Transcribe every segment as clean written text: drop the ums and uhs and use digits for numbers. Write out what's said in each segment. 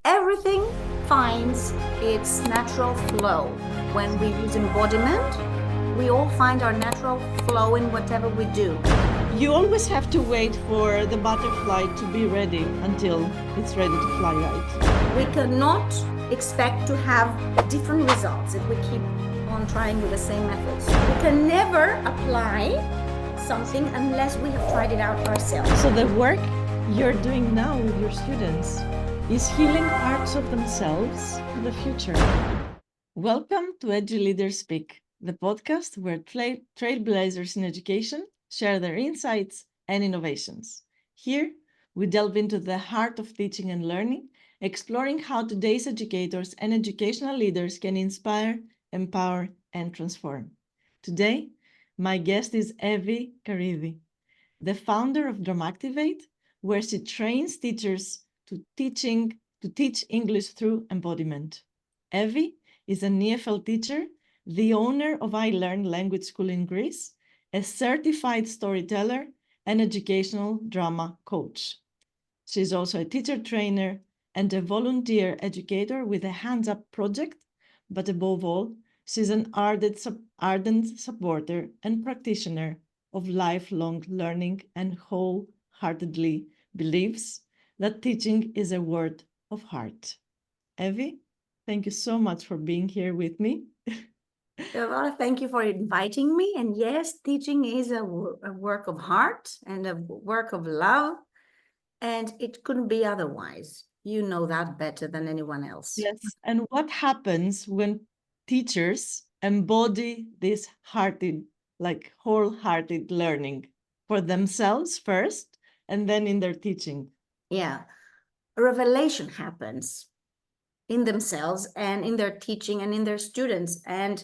everything finds its natural flow. When we use embodiment, we all find our natural flow in whatever we do. You always have to wait for the butterfly to be ready until it's ready to fly, right? We cannot expect to have different results if we keep on trying with the same methods. We can never apply something unless we have tried it out ourselves. So the work you're doing now with your students is healing parts of themselves for the future. Welcome to Edu Leaders Speak, the podcast where trailblazers in education share their insights and innovations. Here, we delve into the heart of teaching and learning, exploring how today's educators and educational leaders can inspire, empower, and transform. Today, my guest is Karydi, the founder of Dramactivate, where she trains teachers to teach English through embodiment. Evie is an EFL teacher, the owner of iLearn language school in Greece, a certified storyteller, and educational drama coach. She's also a teacher trainer and a volunteer educator with a Hands Up project, but above all, she's an ardent supporter and practitioner of lifelong learning and wholeheartedly believes that teaching is a word of heart. Evie, thank you so much for being here with me. Well, thank you for inviting me. And yes, teaching is a work of heart and a work of love, and it couldn't be otherwise. You know that better than anyone else. Yes. And what happens when teachers embody this wholehearted learning for themselves first, and then in their teaching? Yeah, a revelation happens in themselves and in their teaching and in their students, and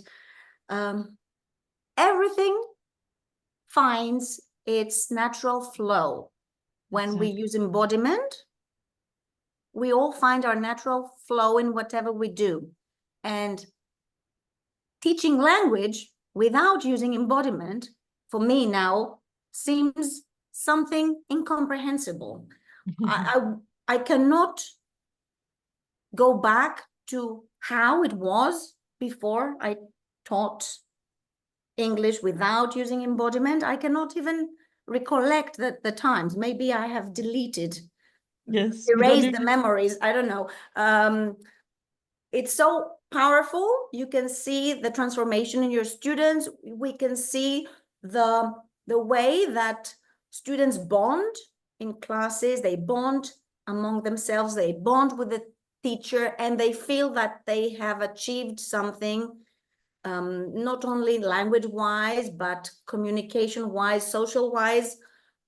everything finds its natural flow. When we use embodiment, we all find our natural flow in whatever we do. And teaching language without using embodiment, for me now, seems something incomprehensible. I cannot go back to how it was before I taught English without using embodiment. I cannot even recollect the times. Maybe I have deleted, erased the memories. I don't know. It's so powerful. You can see the transformation in your students. We can see the way that students bond in classes. They bond among themselves. They bond with the teacher, and they feel that they have achieved something, not only language-wise, but communication-wise, social-wise,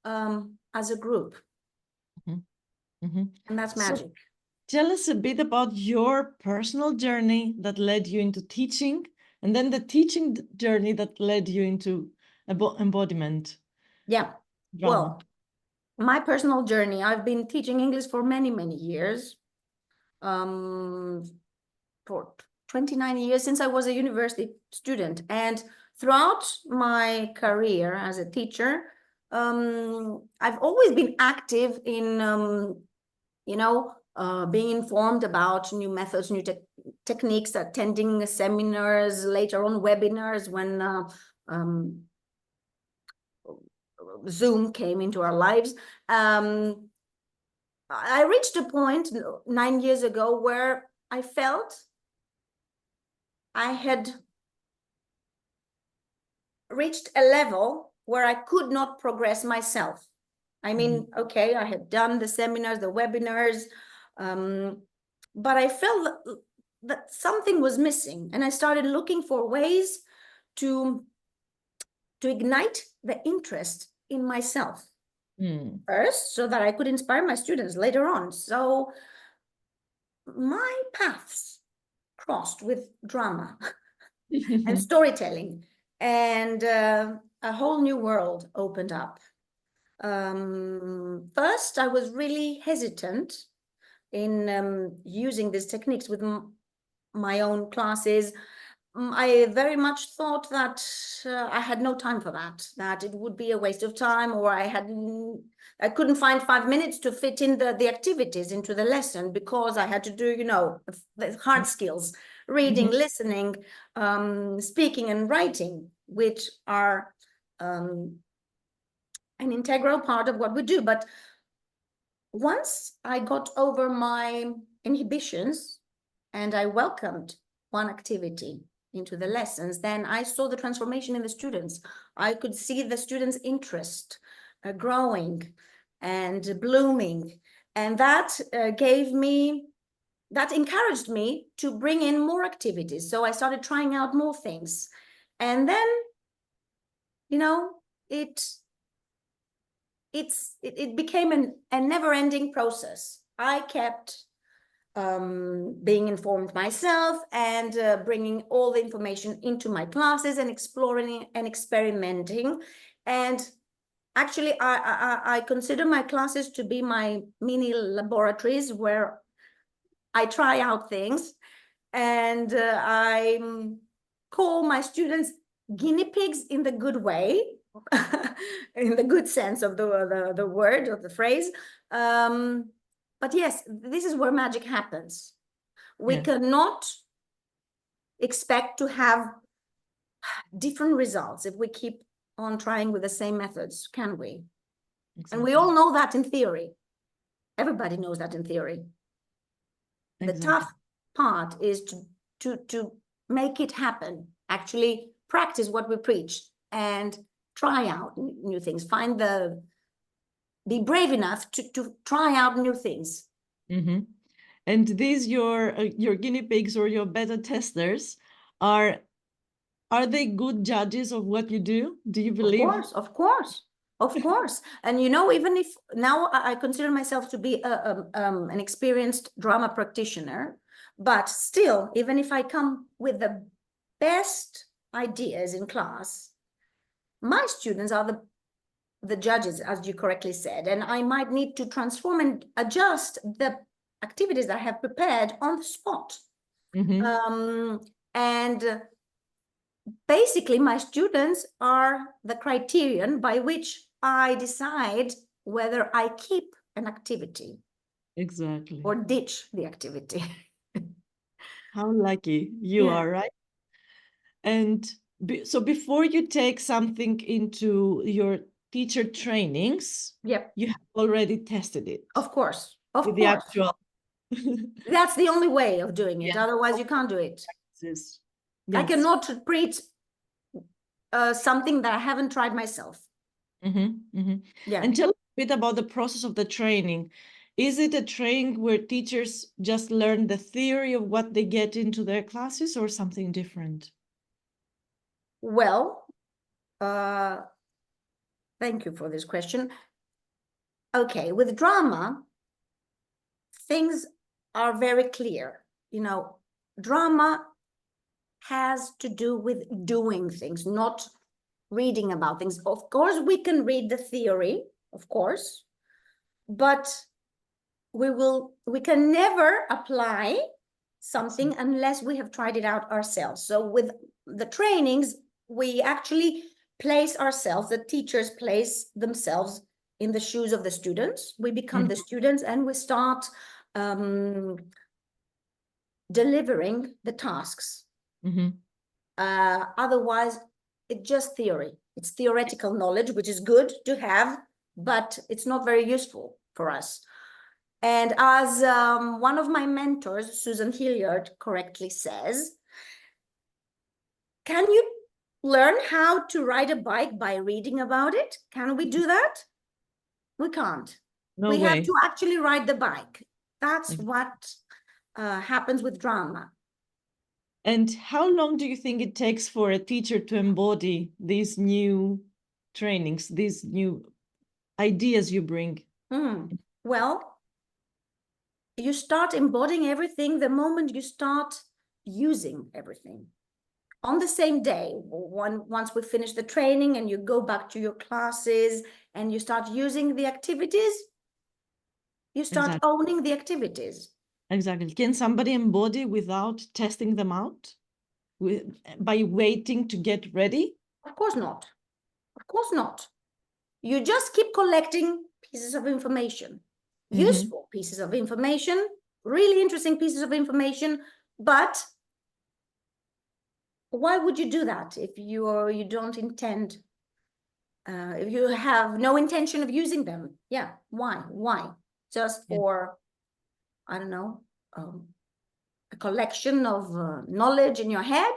as a group. And that's magic. Tell us a bit about your personal journey that led you into teaching, and then the teaching journey that led you into embodiment. Yeah. Drama. Well, my personal journey, I've been teaching English for many, many years. For 29 years, since I was a university student. And throughout my career as a teacher, I've always been active in, being informed about new methods, new techniques, attending seminars, later on webinars when Zoom came into our lives. I reached a point 9 years ago where I felt I had reached a level where I could not progress myself. I mean, okay, I had done the seminars, the webinars, but I felt that something was missing, and I started looking for ways to ignite the interest in myself first, so that I could inspire my students later on. So my paths crossed with drama and storytelling, and a whole new world opened up. First, I was really hesitant in using these techniques with my own classes. I very much thought that I had no time for that it would be a waste of time, or I couldn't find 5 minutes to fit in the activities into the lesson, because I had to do, the hard skills, reading, listening, speaking and writing, which are an integral part of what we do. But once I got over my inhibitions and I welcomed one activity into the lessons, then I saw the transformation in the students. I could see the students' interest growing and blooming. And that encouraged me to bring in more activities. So I started trying out more things. And then, it became a never-ending process. I kept being informed myself and bringing all the information into my classes and exploring and experimenting. And actually, I consider my classes to be my mini laboratories where I try out things, and I call my students guinea pigs in the good way, in the good sense of the word or the phrase. But yes, this is where magic happens. We cannot expect to have different results if we keep on trying with the same methods, can we? Exactly. And we all know that in theory. Everybody knows that in theory. Exactly. The tough part is to make it happen, actually practice what we preach and try out new things, be brave enough to try out new things. Mm-hmm. And these your guinea pigs or your beta testers are they good judges of what you do? Do you believe? Of course. And even if now I consider myself to be an experienced drama practitioner, but still, even if I come with the best ideas in class, my students are the judges, as you correctly said, and I might need to transform and adjust the activities that I have prepared on the spot. And basically, my students are the criterion by which I decide whether I keep an activity. Exactly. Or ditch the activity. How lucky you are, right? And so before you take something into your teacher trainings, you have already tested it. Of course. The actual. That's the only way of doing it. Otherwise, you can't do it. Yes. I cannot preach something that I haven't tried myself. And tell a bit about the process of the training. Is it a training where teachers just learn the theory of what they get into their classes, or something different? Well, thank you for this question. Okay, with drama, things are very clear. Drama has to do with doing things, not reading about things. Of course, we can read the theory, of course, but we can never apply something unless we have tried it out ourselves. So with the trainings, we actually place ourselves, the teachers place themselves in the shoes of the students. We become the students and we start delivering the tasks. Otherwise, it's just theory. It's theoretical knowledge, which is good to have, but it's not very useful for us. And as one of my mentors, Susan Hilliard, correctly says, can you learn how to ride a bike by reading about it? Can we do that? We can't. No we way. have to actually ride the bike. That's what happens with drama. And how long do you think it takes for a teacher to embody these new trainings, these new ideas you bring? Well, you start embodying everything the moment you start using everything. On the same day, once we finish the training and you go back to your classes and you start using the activities, you start owning the activities. Exactly. Can somebody embody without testing them out? by waiting to get ready? Of course not. Of course not. You just keep collecting pieces of information, useful pieces of information, really interesting pieces of information. But why would you do that if you don't intend, if you have no intention of using them? Yeah, why? Just for, I don't know, a collection of knowledge in your head?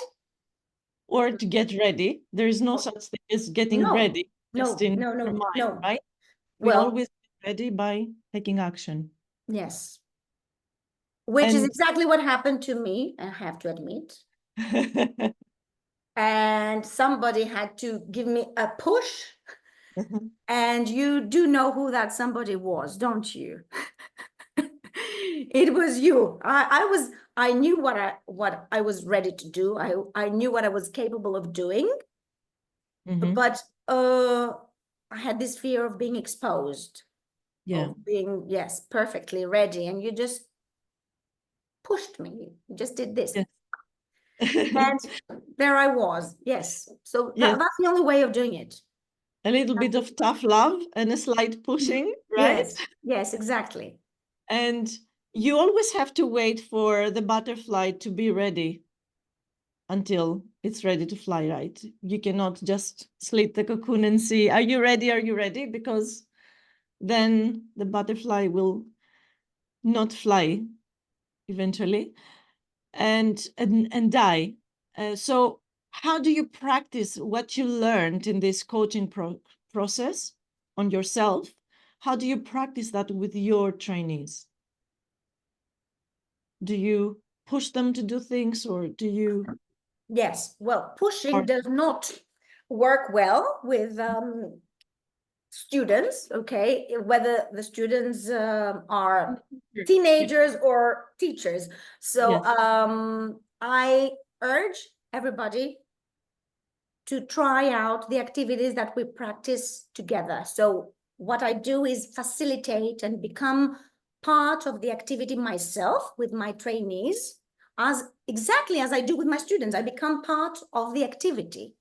Or to get ready? There is no such thing as getting ready just in your mind, right? We Well, always get ready by taking action. yes. Which is exactly what happened to me, I have to admit. And somebody had to give me a push. And you do know who that somebody was, don't you? It was you. I knew what I was ready to do. I knew what I was capable of doing. But I had this fear of being exposed. Of being, yes, perfectly ready. And you just pushed me. You just did this. And there I was. Yes. So that's the only way of doing it. A little bit of tough love and a slight pushing, right? Yes, exactly. And you always have to wait for the butterfly to be ready until it's ready to fly, right? You cannot just slit the cocoon and see, are you ready? Are you ready? Because then the butterfly will not fly eventually and die. So how do you practice what you learned in this coaching process on yourself? How do you practice that with your trainees? Do you push them to do things, or do you? Yes, well, pushing does not work well with students, okay, whether the students are teenagers or teachers. So I urge everybody to try out the activities that we practice together. So what I do is facilitate and become part of the activity myself with my trainees, as exactly as I do with my students. I become part of the activity.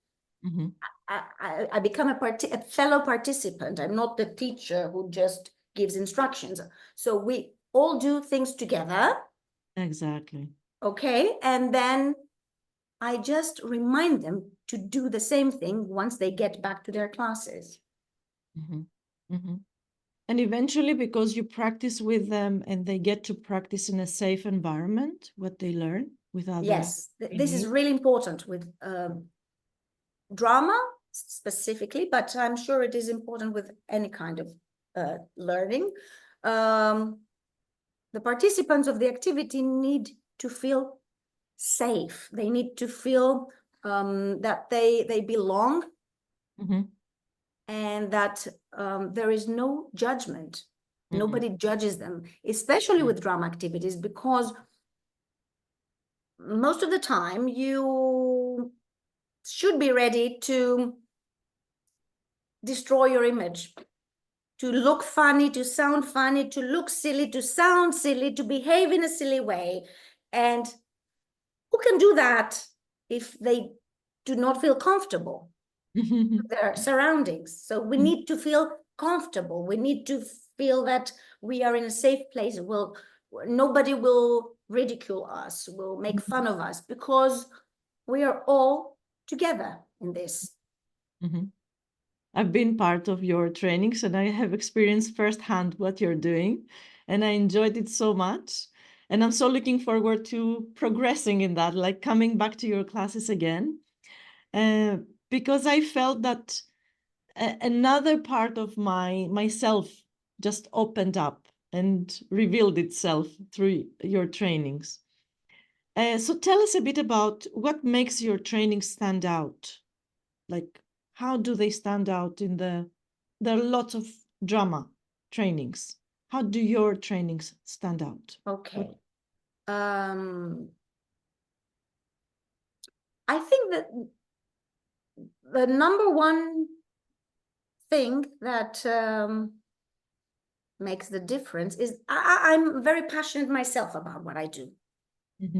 I become a fellow participant. I'm not the teacher who just gives instructions. So we all do things together. Exactly. Okay. And then I just remind them to do the same thing once they get back to their classes. And eventually, because you practice with them and they get to practice in a safe environment, what they learn with others. Yes, this is really important with drama specifically, but I'm sure it is important with any kind of learning. The participants of the activity need to feel safe. They need to feel that they belong, and that there is no judgment. Nobody judges them, especially with drama activities, because most of the time you should be ready to destroy your image, to look funny, to sound funny, to look silly, to sound silly, to behave in a silly way. And who can do that if they do not feel comfortable with their surroundings? So we need to feel comfortable. We need to feel that we are in a safe place. Nobody will ridicule us, will make fun of us, because we are all together in this. I've been part of your trainings and I have experienced firsthand what you're doing, and I enjoyed it so much. And I'm so looking forward to progressing in that, like coming back to your classes again, because I felt that another part of myself just opened up and revealed itself through your trainings. So tell us a bit about what makes your trainings stand out. Like, how do they stand out in there are lots of drama trainings. How do your trainings stand out? Okay. I think that the number one thing that makes the difference is I'm very passionate myself about what I do.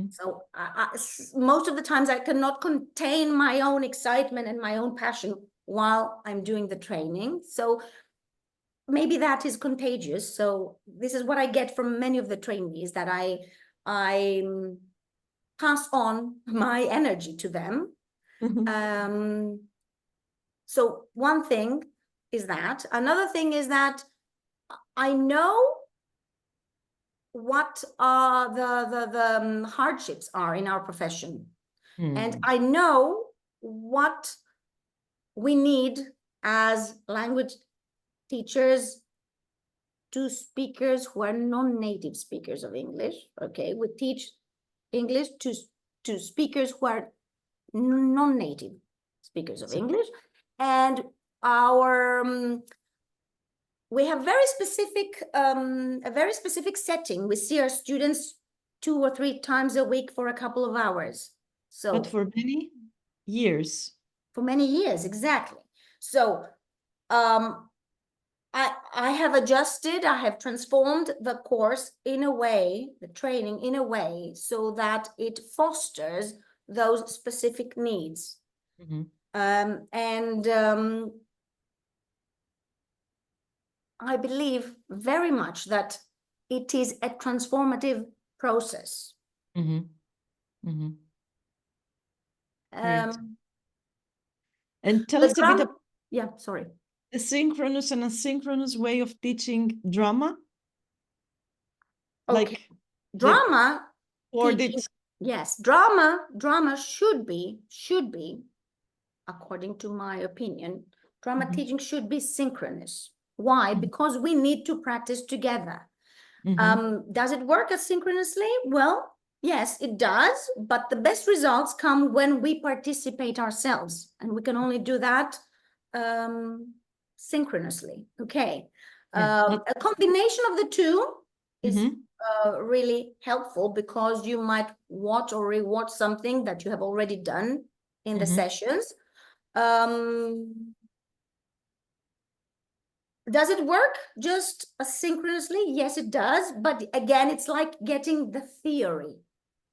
So most of the times I cannot contain my own excitement and my own passion while I'm doing the training. So maybe that is contagious. So this is what I get from many of the trainees, that I pass on my energy to them. So one thing is that. Another thing is that I know what the hardships are in our profession. And I know what we need as language teachers to speakers who are non-native speakers of English. Okay, we teach English to speakers who are non-native speakers of English, and our we have very specific a very specific setting. We see our students 2 or 3 times a week for a couple of hours. So, but for many years. For many years, exactly. So, I have adjusted, I have transformed the course in a way, the training in a way, so that it fosters those specific needs. I believe very much that it is a transformative process. Great. And tell us a bit about the synchronous and asynchronous way of teaching drama. Okay. Like drama teaching, yes, drama should be, according to my opinion, drama teaching should be synchronous. Why? Because we need to practice together. Does it work asynchronously? Well, yes, it does, but the best results come when we participate ourselves, and we can only do that synchronously. Okay. A combination of the two is really helpful, because you might watch or rewatch something that you have already done in the sessions. Does it work just asynchronously? Yes, it does. But again, it's like getting the theory.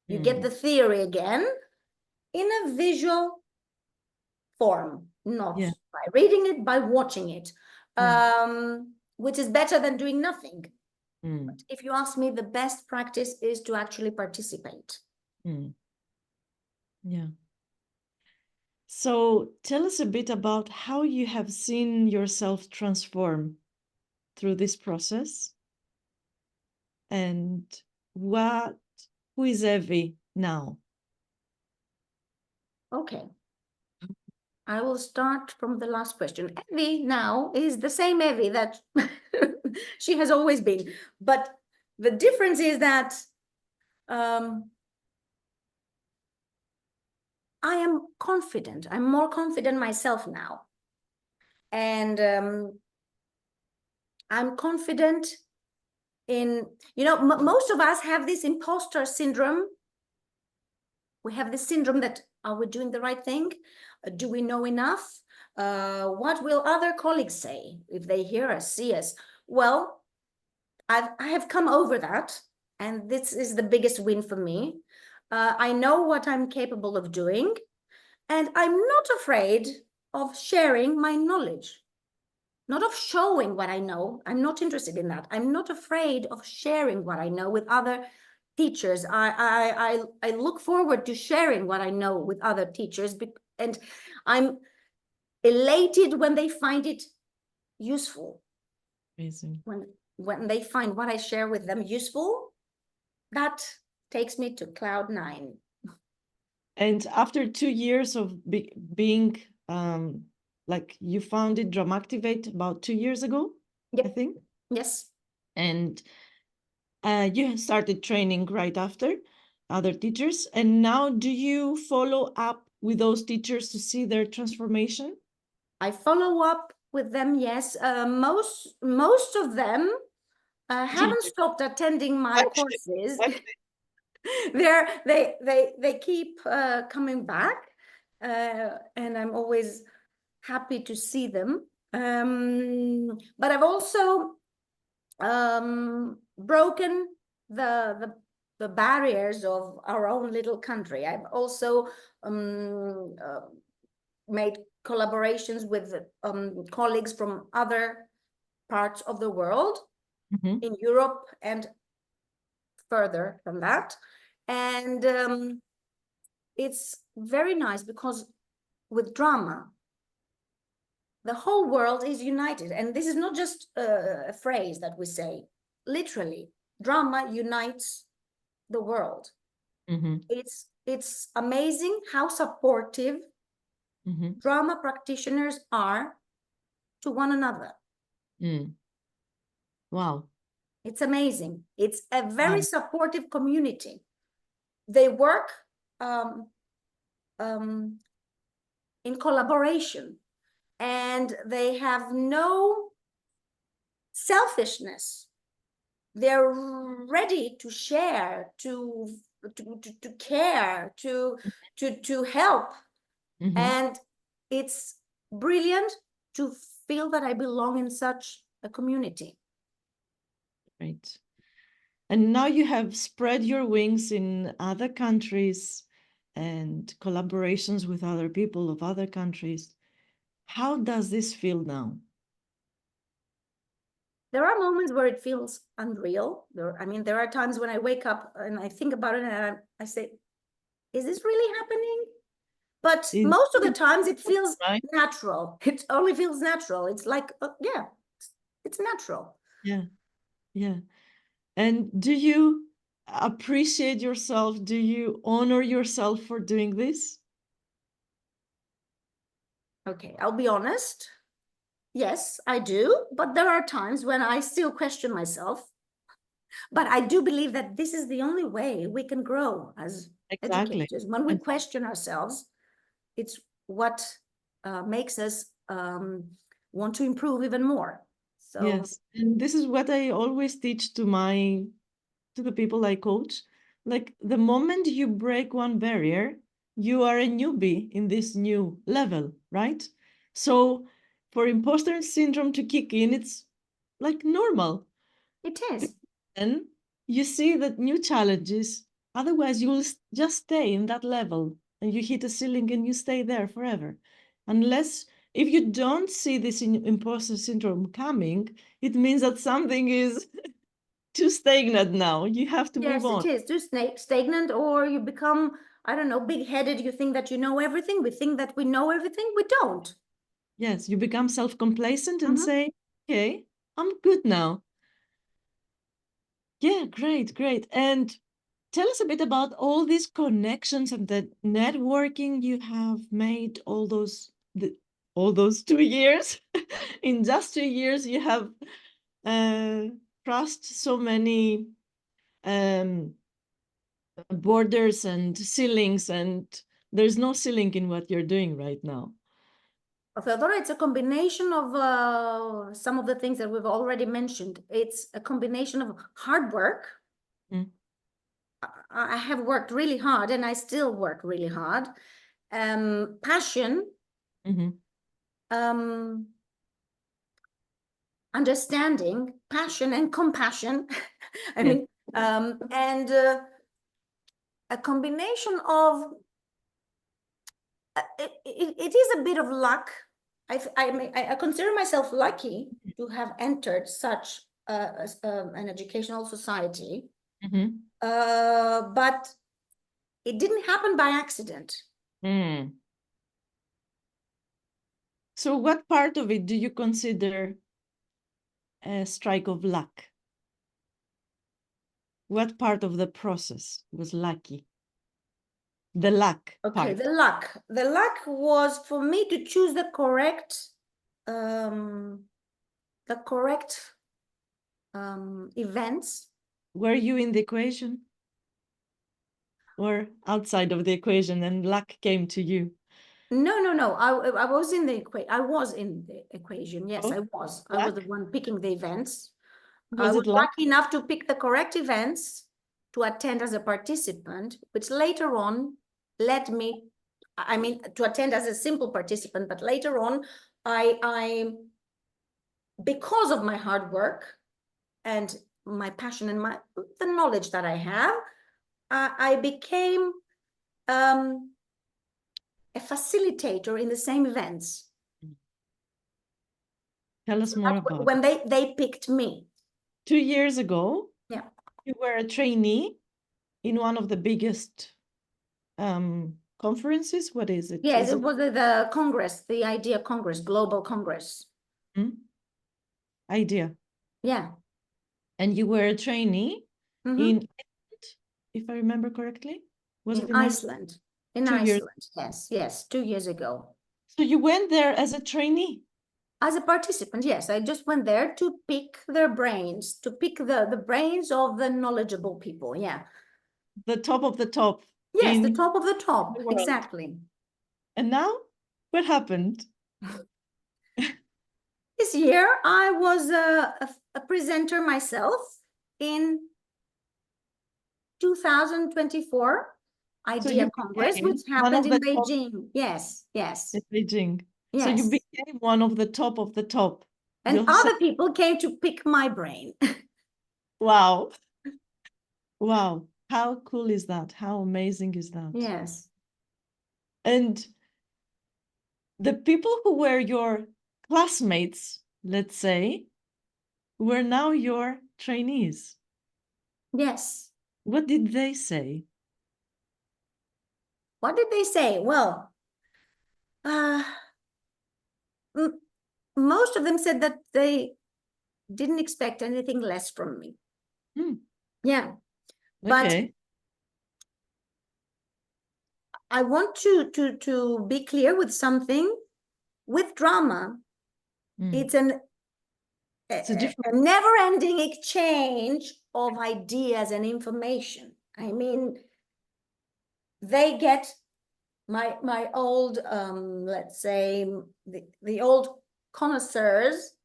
You get the theory again in a visual form, not by reading it, by watching it, which is better than doing nothing. But if you ask me, the best practice is to actually participate. Yeah. So tell us a bit about how you have seen yourself transform through this process, and who is Evie now? Okay. I will start from the last question. Evie now is the same Evie that she has always been. But the difference is that I am confident. I'm more confident myself now. And I'm confident in, most of us have this imposter syndrome. We have this syndrome that, are we doing the right thing? Do we know enough? What will other colleagues say if they hear us, see us? Well, I have come over that, and this is the biggest win for me. I know what I'm capable of doing, and I'm not afraid of sharing my knowledge, not of showing what I know. I'm not interested in that. I'm not afraid of sharing what I know with other teachers. I look forward to sharing what I know with other teachers, and I'm elated when they find it useful. Amazing. When they find what I share with them useful, that takes me to cloud 9. And after 2 years of being like, you founded Dramactivate about 2 years ago, I think. Yes. And you started training right after other teachers. And now do you follow up with those teachers to see their transformation? I follow up with them, yes. Most of them haven't stopped attending my courses. They keep coming back, and I'm always happy to see them. But I've also broken the the barriers of our own little country. I've also made collaborations with colleagues from other parts of the world, in Europe and further than that. And it's very nice because with drama, the whole world is united. And this is not just a phrase that we say. Literally, drama unites the world. It's amazing how supportive drama practitioners are to one another. Wow. It's amazing. It's a very supportive community. They work in collaboration, and they have no selfishness. They're ready to share, to care, to help. And it's brilliant to feel that I belong in such a community. Right. And now you have spread your wings in other countries and collaborations with other people of other countries. How does this feel now? There are moments where it feels unreal. There are times when I wake up and I think about it and I say, is this really happening? But most of the times it feels natural. It only feels natural. It's like, yeah, it's natural. Yeah, yeah. And do you appreciate yourself? Do you honor yourself for doing this? Okay, I'll be honest. Yes, I do. But there are times when I still question myself. But I do believe that this is the only way we can grow as educators. When we question ourselves, it's what makes us want to improve even more. So yes, and this is what I always teach to the people I coach. Like the moment you break one barrier, you are a newbie in this new level, right? So for imposter syndrome to kick in, it's like normal. It is. And you see that new challenges, otherwise you will just stay in that level and you hit a ceiling and you stay there forever. Unless, if you don't see this imposter syndrome coming, it means that something is too stagnant now. You have to move on. Yes, it is too stagnant, or you become, I don't know, big-headed. You think that you know everything. We think that we know everything. We don't. Yes, you become self-complacent and say, okay, I'm good now. Yeah, great, great. And tell us a bit about all these connections and the networking you have made all those 2 years. In just 2 years, you have crossed so many borders and ceilings, and there's no ceiling in what you're doing right now. Theodora, it's a combination of some of the things that we've already mentioned. It's a combination of hard work. I have worked really hard, and I still work really hard. Passion, understanding, passion, and compassion. And a combination of it is a bit of luck. I consider myself lucky to have entered such an educational society, but it didn't happen by accident. So what part of it do you consider a strike of luck? What part of the process was lucky? The luck part. The luck was for me to choose the correct events. Were you in the equation or outside of the equation and luck came to you? No. I was in the equation. Yes, I was. I was the one picking the events. I was lucky enough to pick the correct events to attend as a participant, which later on led me, to attend as a simple participant, but later on, I because of my hard work and my passion and the knowledge that I have, I became a facilitator in the same events. Tell us more about When it. they picked me. 2 years ago, Yeah. you were a trainee in one of the biggest conferences. What is it? Yes, it was the Congress, the IDEA Congress, Global Congress. IDEA. Yeah. And you were a trainee in, if I remember correctly, was it in Iceland? In 2 years. Iceland, yes, 2 years ago. So you went there as a trainee? As a participant, yes. I just went there to pick their brains, to pick the brains of the knowledgeable people, yeah. The top of the top. Yes, the top of the top, the exactly. And now, what happened? This year, I was a presenter myself in 2024 IDEA Congress, which happened in Beijing. Yes. In Beijing. Yes. So you became one of the top. And other people came to pick my brain. Wow. Wow. How cool is that? How amazing is that? Yes. And the people who were your classmates, let's say, were now your trainees. Yes. What did they say? What did they say? Well, most of them said that they didn't expect anything less from me. Yeah. Okay. But I want to be clear with something. With drama, it's a never-ending exchange of ideas and information. I mean, they get my old, let's say, the old connoisseurs,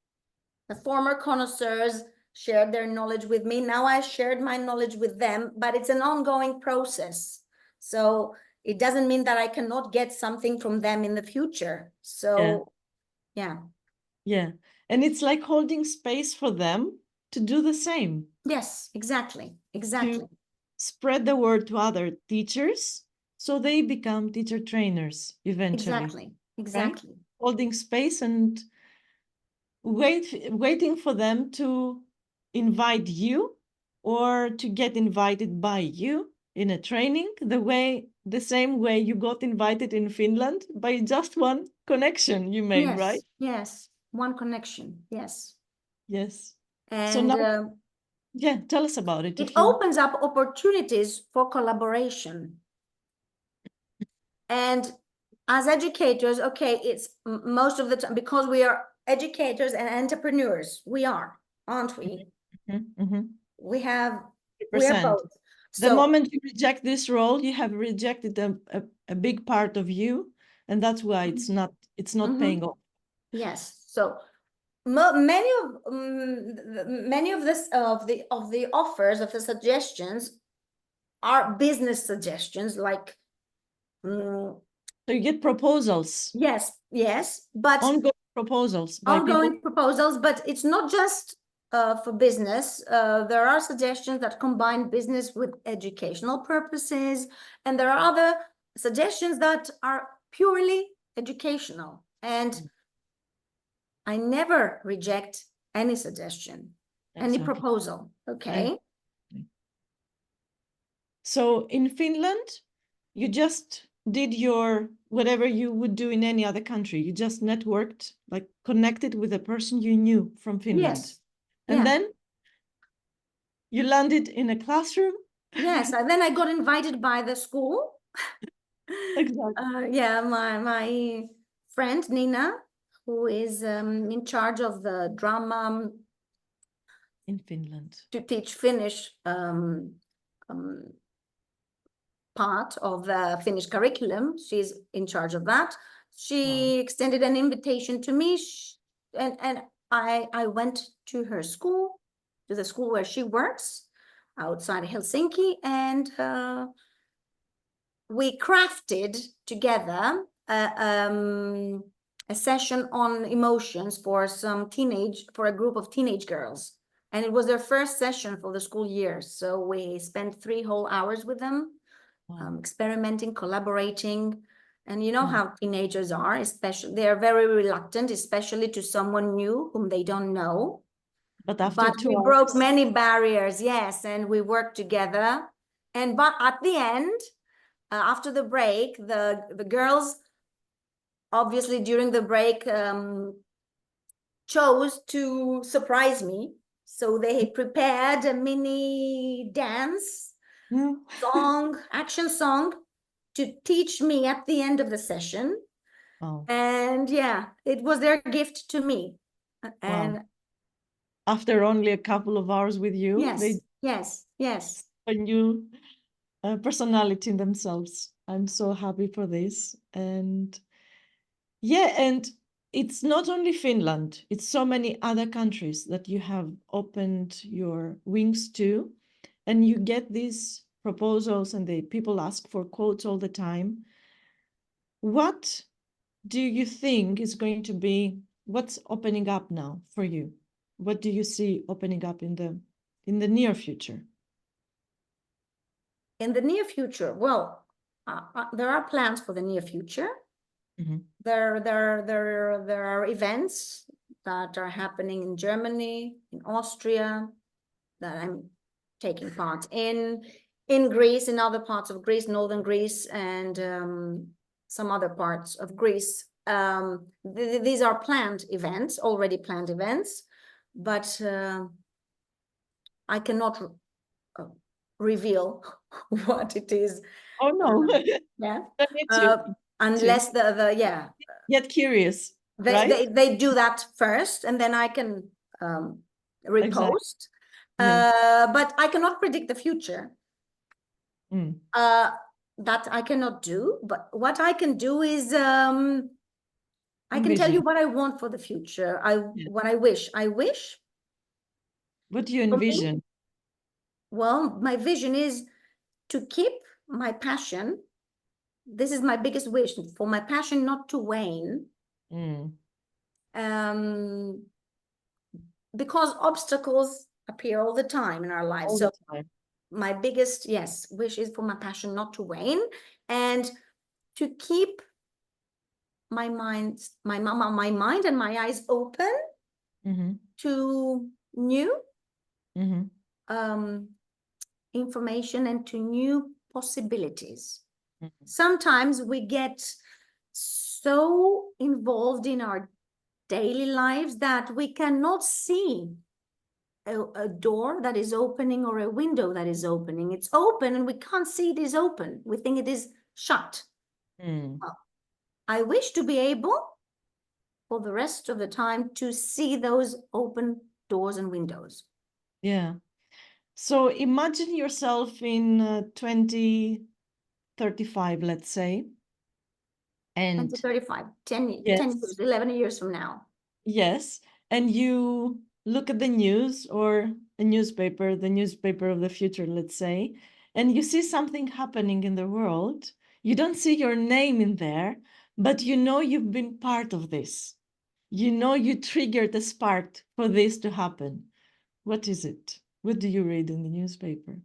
the former connoisseurs shared their knowledge with me. Now I shared my knowledge with them, but it's an ongoing process. So it doesn't mean that I cannot get something from them in the future. So, yeah. And it's like holding space for them to do the same. Yes, exactly. To spread the word to other teachers so they become teacher trainers eventually. Exactly. Right? Holding space and waiting for them to invite you or to get invited by you in a training, the same way you got invited in Finland by just one connection you made, right? Yes, one connection. Yes. And so now, tell us about it. It opens up opportunities for collaboration. And as educators, it's most of the time, because we are educators and entrepreneurs, we are, aren't we? We are both. The moment you reject this role, you have rejected a big part of you, and that's why it's not paying off. Yes. So many of the offers, of the suggestions, are business suggestions, like so you get proposals. Yes, but ongoing proposals but it's not just for business. There are suggestions that combine business with educational purposes, and there are other suggestions that are purely educational. And I never reject any suggestion, any proposal. Okay. So in Finland, you just did your whatever you would do in any other country. You just networked, like connected with a person you knew from Finland. Yes. And then you landed in a classroom. Yes. And then I got invited by the school. Exactly. My friend Nina, who is in charge of the drama in Finland, to teach Finnish part of the Finnish curriculum. She's in charge of that. She extended an invitation to me, and I went to her school, to the school where she works outside Helsinki, and we crafted together a session on emotions for a group of teenage girls. And it was their first session for the school year. So we spent 3 whole hours with them, experimenting, collaborating. And you know how teenagers are, especially, they are very reluctant, especially to someone new whom they don't know. But after 2 we hours, broke many barriers, yes, and we worked together. But at the end, after the break, the girls, obviously during the break, chose to surprise me. So they prepared a mini dance song, action song, to teach me at the end of the session. Oh. And yeah, it was their gift to me. And wow. After only a couple of hours with you, yes. a new personality in themselves. I'm so happy for this. And yeah, and it's not only Finland, it's so many other countries that you have opened your wings to, and you get these proposals and the people ask for quotes all the time. What do you think is going to be, what's opening up now for you? What do you see opening up in the near future? In the near future, well, there are plans for the near future. There are events that are happening in Germany, in Austria, that I'm taking part in Greece, in other parts of Greece, northern Greece, and some other parts of Greece. These are planned events, already planned events, but I cannot reveal what it is. Oh no. Yeah. Don't need to. Unless the Get curious, right? they do that first, and then I can repost. Yes. But I cannot predict the future. That I cannot do. But what I can do is I can tell you what I want for the future. What I wish. What do you envision? Well, my vision is to keep my passion. This is my biggest wish, for my passion not to wane. Because obstacles appear all the time in our lives. So my biggest, wish is for my passion not to wane, and to keep my mind and my eyes open to new information and to new possibilities. Sometimes we get so involved in our daily lives that we cannot see a door that is opening or a window that is opening. It's open and we can't see it is open. We think it is shut. Well, I wish to be able for the rest of the time to see those open doors and windows. Yeah. So imagine yourself in 2035, let's say. And 2035, 10 years, 11 years from now. Yes. And you look at the news or a newspaper, the newspaper of the future, let's say, and you see something happening in the world. You don't see your name in there, but you know you've been part of this. You know you triggered a spark for this to happen. What is it? What do you read in the newspaper?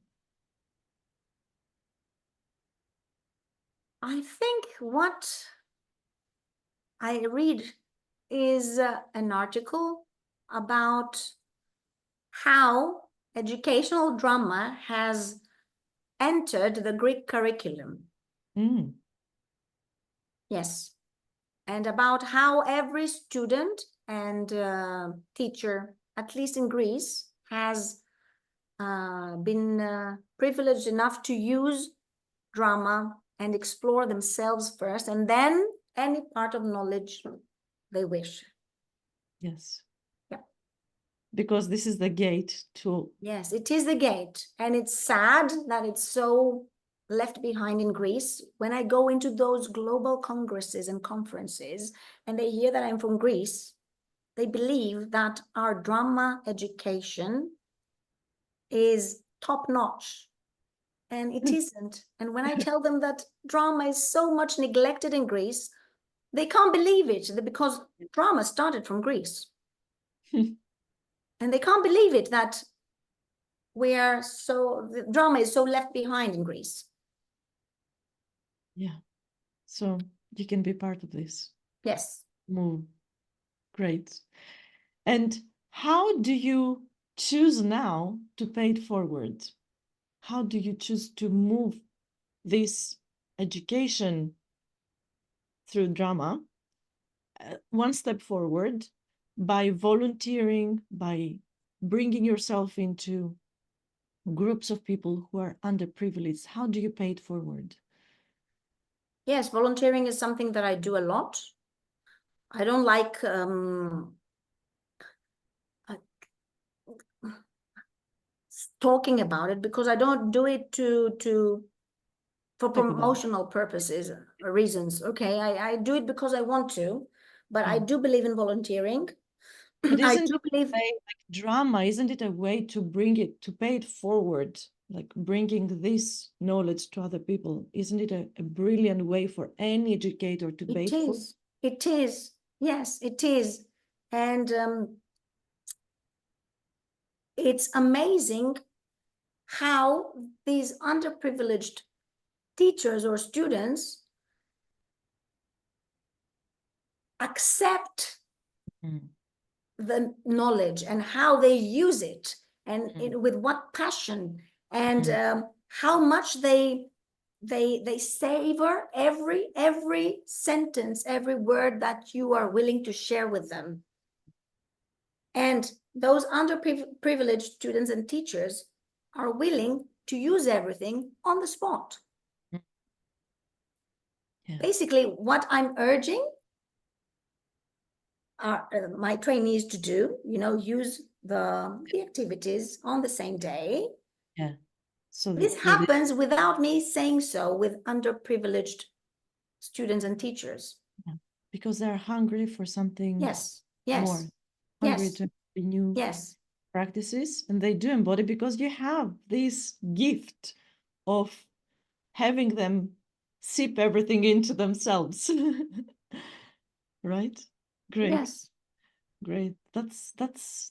I think what I read is an article about how educational drama has entered the Greek curriculum. Yes. And about how every student and teacher, at least in Greece, has been privileged enough to use drama and explore themselves first, and then any part of knowledge they wish. Yes. Yeah. Because this is the gate to... Yes, it is the gate. And it's sad that it's so left behind in Greece. When I go into those global congresses and conferences, and they hear that I'm from Greece, they believe that our drama education is top-notch. And it isn't. And when I tell them that drama is so much neglected in Greece, they can't believe it, because drama started from Greece. And they can't believe it that the drama is so left behind in Greece. Yeah. So you can be part of this Yes. move. Great. And how do you choose now to pay it forward? How do you choose to move this education through drama one step forward by volunteering, by bringing yourself into groups of people who are underprivileged? How do you pay it forward? Yes, volunteering is something that I do a lot. I don't like talking about it because I don't do it for promotional purposes or reasons. Okay, I do it because I want to, but I do believe in volunteering. But I isn't do believe like drama, isn't it a way to bring it, to pay it forward, like bringing this knowledge to other people? Isn't it a brilliant way for any educator to pay it forward? It is. Yes, it is. And it's amazing how these underprivileged teachers or students accept the knowledge and how they use it and with what passion and how much they savor every sentence, every word that you are willing to share with them. And those underprivileged students and teachers are willing to use everything on the spot. Yeah. Basically, what I'm urging my trainees to do, use the activities on the same day. Yeah. So this happens without me saying so with underprivileged students and teachers. Yeah. Because they're hungry for something more, hungry to new practices, and they do embody because you have this gift of having them sip everything into themselves. Right? Great. Yes. Great. That's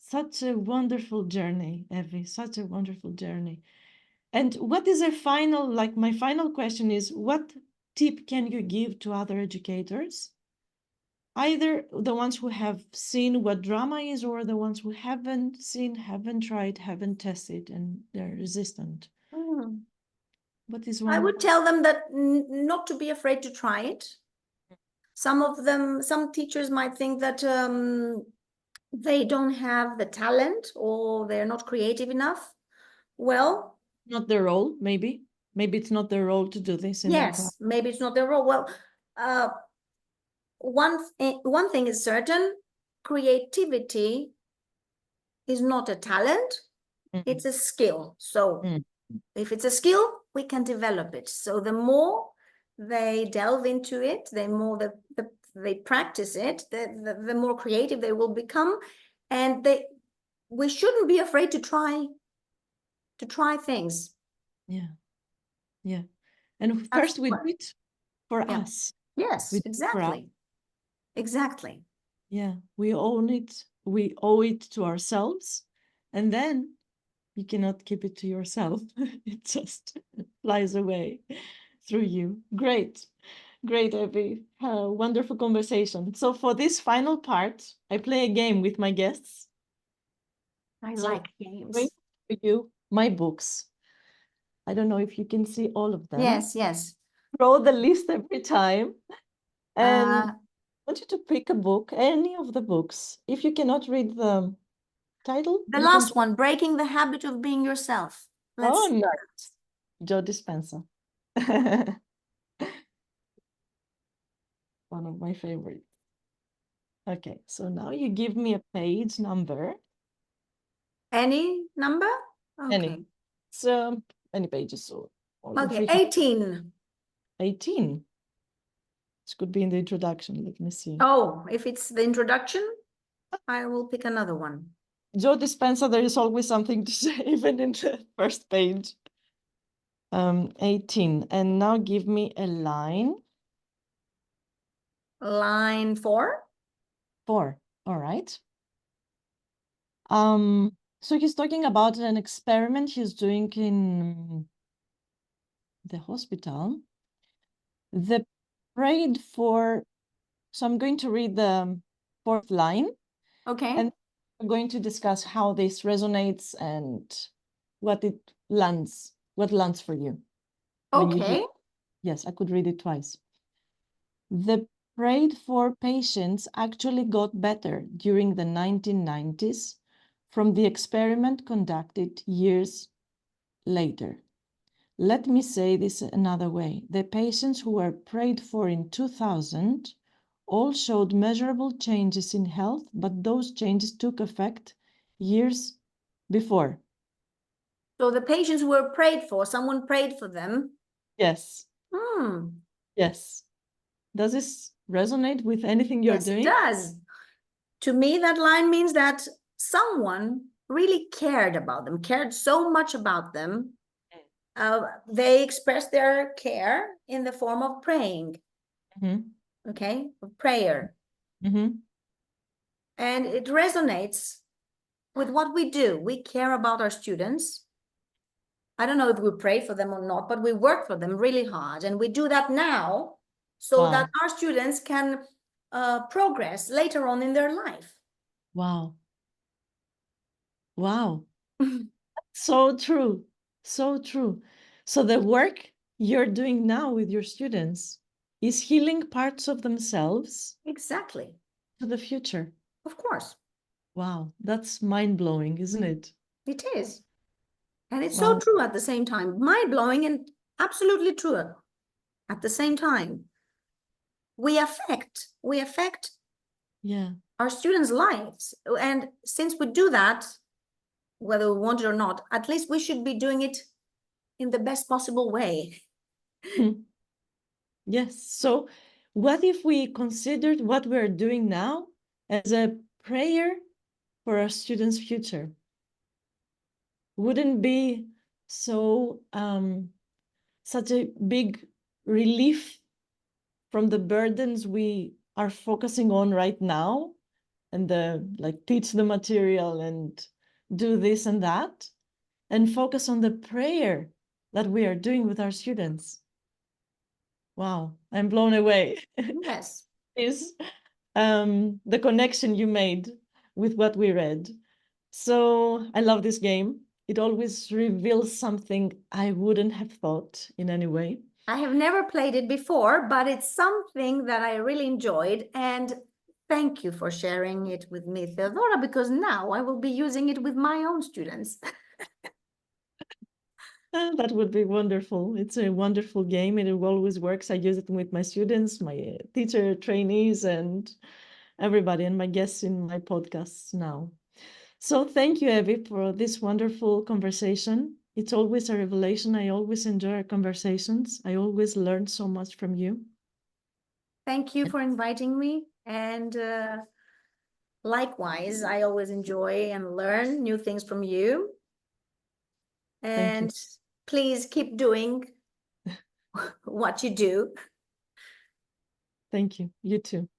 such a wonderful journey, Evie, such a wonderful journey. And what is my final question is, what tip can you give to other educators? Either the ones who have seen what drama is or the ones who haven't seen, haven't tried, haven't tested, and they're resistant. What is one? I would tell them that not to be afraid to try it. Some teachers might think that they don't have the talent or they're not creative enough. Well, not their role, maybe. Maybe it's not their role to do this in their class. Maybe it's not their role. Well, one thing is certain: creativity is not a talent; it's a skill. So, if it's a skill, we can develop it. So the more they delve into it, the more they practice it, the more creative they will become, and we shouldn't be afraid to try things. Yeah. And first we do it for us. Yes, exactly. Yeah, we own it. We owe it to ourselves, and then you cannot keep it to yourself. It just flies away through you. Great, Evie. Wonderful conversation. So for this final part, I play a game with my guests. I like games. Bring for you my books. I don't know if you can see all of them. Yes. Throw the list every time. And I want you to pick a book, any of the books. If you cannot read the title. The last one, Breaking the Habit of Being Yourself. Nice. Joe Dispenza. One of my favorites. Okay, so now you give me a page number. Any number? Okay. Any. So any pages. So okay, 18. 18. This could be in the introduction. Let me see. Oh, if it's the introduction, I will pick another one. Joe Dispenza, there is always something to say, even in the first page. 18. And now give me a line. Line 4. 4. All right. So he's talking about an experiment he's doing in the hospital. The prayed for, so I'm going to read the fourth line, Okay. and we're going to discuss how this resonates and what lands for you when you hear. Okay. Yes, I could read it twice. The prayed for patients actually got better during the 1990s from the experiment conducted years later. Let me say this another way. The patients who were prayed for in 2000 all showed measurable changes in health, but those changes took effect years before. So the patients were prayed for, someone prayed for them. Yes. Hmm. Yes. Does this resonate with anything you're Yes, it doing? does. To me, that line means that someone really cared about them, cared so much about them. They expressed their care in the form of praying. Okay, prayer. And it resonates with what we do. We care about our students. I don't know if we pray for them or not, but we work for them really hard. And we do that now so that our students can progress later on in their life. Wow. Wow. So true. So true. So the work you're doing now with your students is healing parts of themselves. Exactly. To the future. Of course. Wow, that's mind-blowing, isn't it? It is. And it's Wow. so true at the same time. Mind-blowing and absolutely true at the same time. We affect Yeah. our students' lives. And since we do that, whether we want it or not, at least we should be doing it in the best possible way. Yes. So what if we considered what we're doing now as a prayer for our students' future? Wouldn't be so such a big relief from the burdens we are focusing on right now, and teach the material and do this and that, and focus on the prayer that we are doing with our students. Wow, I'm blown away. Yes. Is the connection you made with what we read. So I love this game. It always reveals something I wouldn't have thought in any way. I have never played it before, but it's something that I really enjoyed. And thank you for sharing it with me, Theodora, because now I will be using it with my own students. That would be wonderful. It's a wonderful game, and it always works. I use it with my students, my teacher trainees, and everybody, and my guests in my podcasts now. So thank you, Evie, for this wonderful conversation. It's always a revelation. I always enjoy our conversations. I always learn so much from you. Thank you for inviting me. And likewise, I always enjoy and learn new things from you. And please keep doing what you do. Thank you. You too.